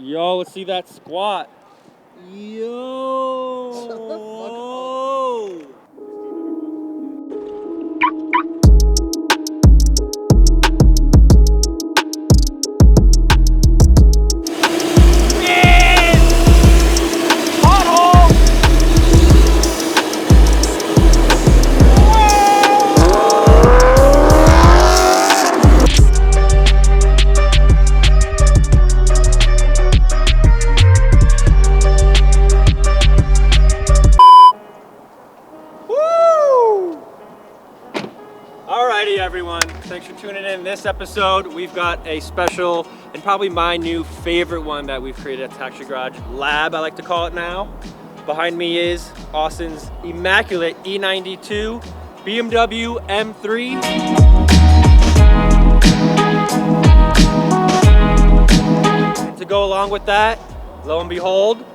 Yo, let's see that squat. Yo. Shut the fuck up. Alrighty everyone, thanks for tuning in. This episode we've got a special and probably my new favorite one that we've created at Taxi Garage Lab, I like to call it now. Behind me is Austin's immaculate E92 BMW M3. And to go along with that, lo and behold,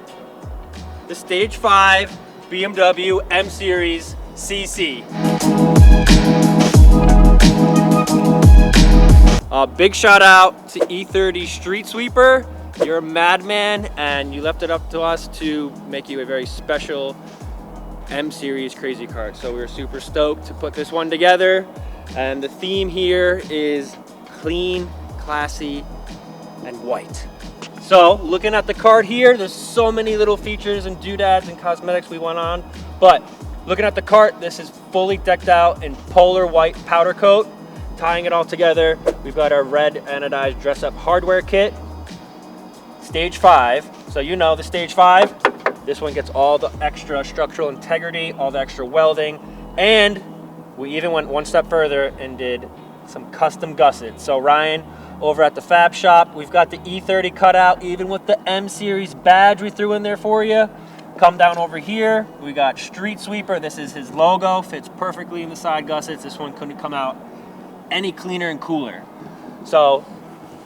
the Stage 5 BMW M Series CC. Big shout out to E30 Street Sweeper. You're a madman and you left it up to us to make you a very special M Series Crazy Cart. So we're super stoked to put this one together. And the theme here is clean, classy, and white. So looking at the cart here, there's so many little features and doodads and cosmetics we went on. But looking at the cart, this is fully decked out in polar white powder coat. Tying it all together, we've got our red anodized dress-up hardware kit. Stage 5, so you know the Stage 5, this one gets all the extra structural integrity, all the extra welding, and we even went one step further and did some custom gussets. So Ryan, over at the Fab Shop, we've got the E30 cutout, even with the M Series badge we threw in there for you. Come down over here, we got Street Sweeper, this is his logo, fits perfectly in the side gussets. This one couldn't come out any cleaner and cooler. So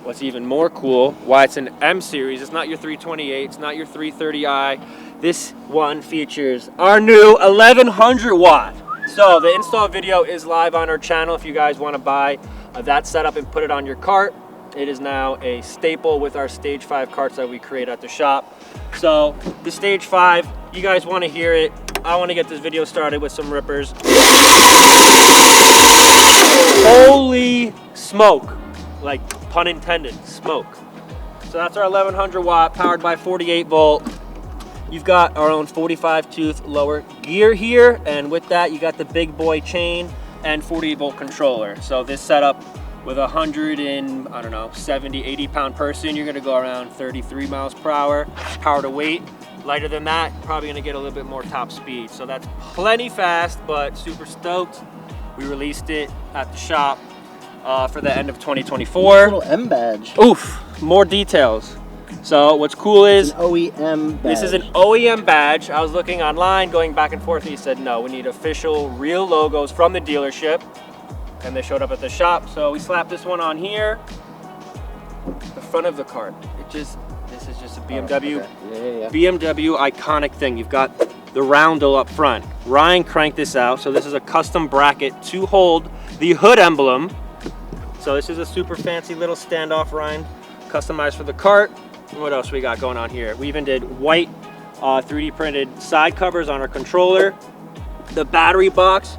what's even more cool, why it's an M Series, it's not your 328, it's not your 330i. This one features our new 1100 watt. So the install video is live on our channel if you guys want to buy that setup and put it on your cart. It is now a staple with our Stage 5 carts that we create at the shop. So the Stage 5, you guys want to hear it. I want to get this video started with some rippers. Holy smoke, like pun intended, smoke. So that's our 1100 watt powered by 48 volt. You've got our own 45 tooth lower gear here, and with that you got the big boy chain and 48 volt controller. So this setup with 70, 80 pound person, you're gonna go around 33 miles per hour. Power to weight, lighter than that, probably gonna get a little bit more top speed. So that's plenty fast, but super stoked. We released it at the shop for the end of 2024. Little M badge. Oof, more details. So what's cool is an OEM badge. This is an OEM badge. I was looking online, going back and forth, and he said, no, we need official, real logos from the dealership. And they showed up at the shop. So we slapped this one on here. The front of the cart. This is just a BMW, BMW iconic thing. You've got the roundel up front. Ryan cranked this out. So this is a custom bracket to hold the hood emblem. So this is a super fancy little standoff Ryan customized for the cart. And what else we got going on here? We even did white 3D printed side covers on our controller. The battery box,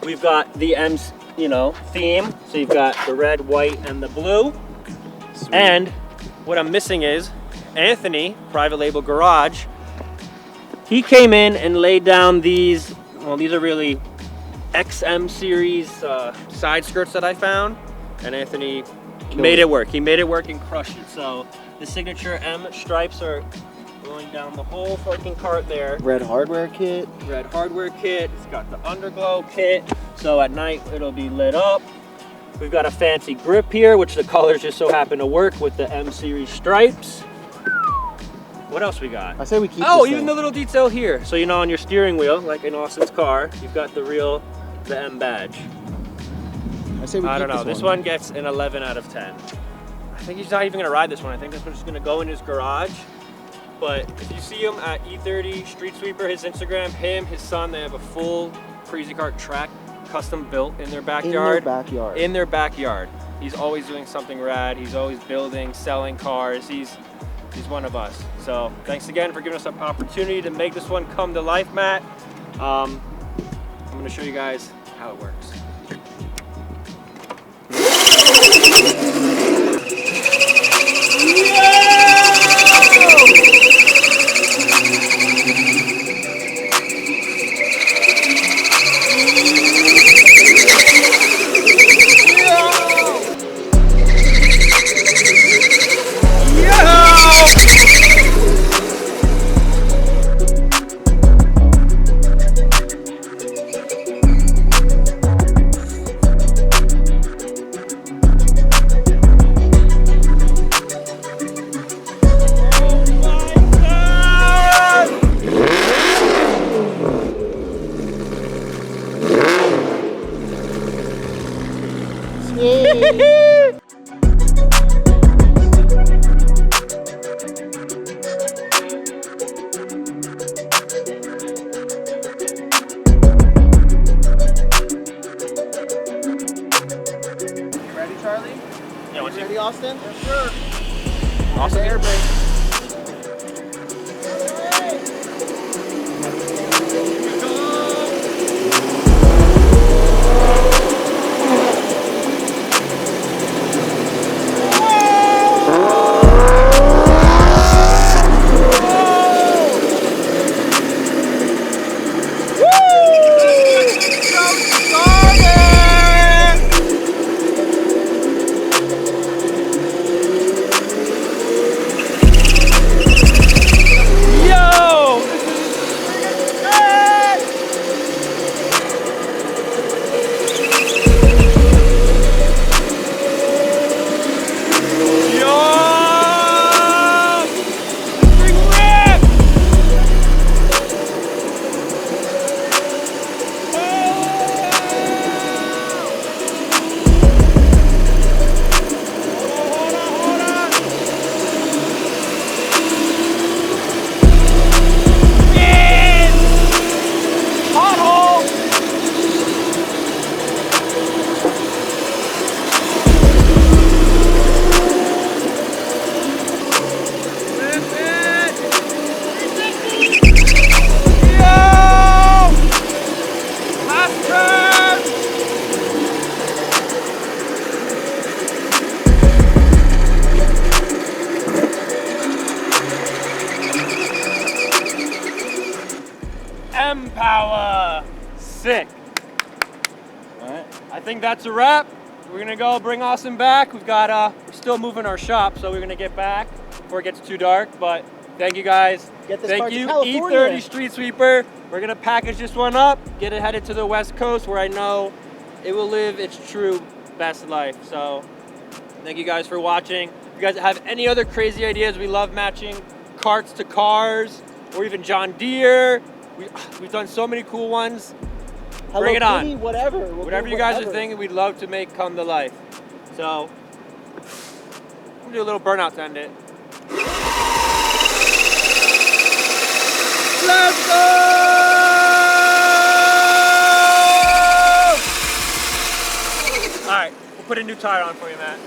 we've got the M's, theme. So you've got the red, white, and the blue. Sweet. And what I'm missing is Anthony, Private Label Garage. He came in and laid down these, well, these are really XM series side skirts that I found. And Anthony made it work. He made it work and crushed it. So the signature M stripes are going down the whole fucking cart there. Red hardware kit. Red hardware kit. It's got the underglow kit. So at night it'll be lit up. We've got a fancy grip here, which the colors just so happen to work with the M Series stripes. What else we got? I say we keep even the little detail here. So on your steering wheel, like in Austin's car, you've got the M badge. I say we I keep don't know. This one gets an 11 out of 10. I think he's not even gonna ride this one. I think this one's just gonna go in his garage. But if you see him at E30 Street Sweeper, his Instagram, his son, they have a full Crazy Cart track custom built in their backyard. In their backyard. He's always doing something rad. He's always building, selling cars. He's he's one of us. So thanks again for giving us an opportunity to make this one come to life, Matt. I'm gonna show you guys how it works. Yeah, You ready, Austin? Yes, sir. Austin, air brake. M-Power! Sick. Alright. I think that's a wrap. We're gonna go bring Austin back. We've got, we're still moving our shop, so we're gonna get back before it gets too dark, but thank you guys. Get this Thank part to you, California. E30 Street Sweeper. We're gonna package this one up, get it headed to the West Coast where I know it will live its true best life. So thank you guys for watching. If you guys have any other crazy ideas, we love matching carts to cars or even John Deere. We've done so many cool ones. Hello Bring it on. Kitty, whatever. We'll Whatever do you guys are whatever. thinking, we'd love to make come to life. So, I'm gonna do a little burnout to end it. Let's go! All right, we'll put a new tire on for you, Matt.